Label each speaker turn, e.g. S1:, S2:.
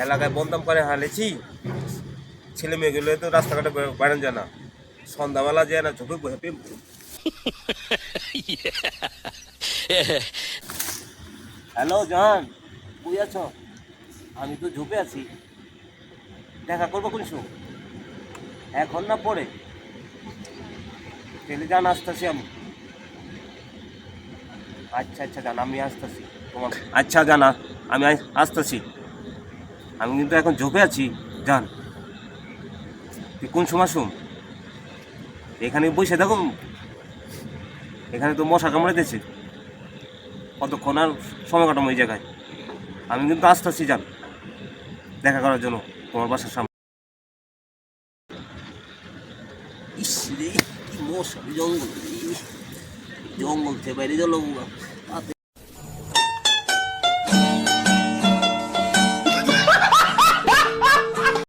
S1: এলাকায় বদনাম করে হালেছি। ছেলে মেয়েগুলো তো রাস্তাঘাটে বাড়ান যায় না, সন্ধ্যাবেলা যায় না ঝোপে বসে প্রেম করে। হ্যালো জান, কই আছো? আমি তো ঝোপে আছি, দেখা করবো কোন সময়? এখন না পরে? তাহলে জান আসতেছি আমি। আচ্ছা আচ্ছা জান, আমি আসতেছি তোমার। আচ্ছা জানা, আমি আসতেছি। আমি কিন্তু এখন ঝোপে আছি জান। তুই কোন সময় শুন, এখানে বসে থাকো, এখানে তো মশা কামড়ে দিয়েছে, কতক্ষণ আর সময় কাটাবো এই জায়গায়? আমি কিন্তু আসতেছি জান, দেখা করার জন্য তোমার বাসার সামনে। ইস রে, কি মশা, জঙ্গল, জঙ্গল থেকে বাইরে গেল।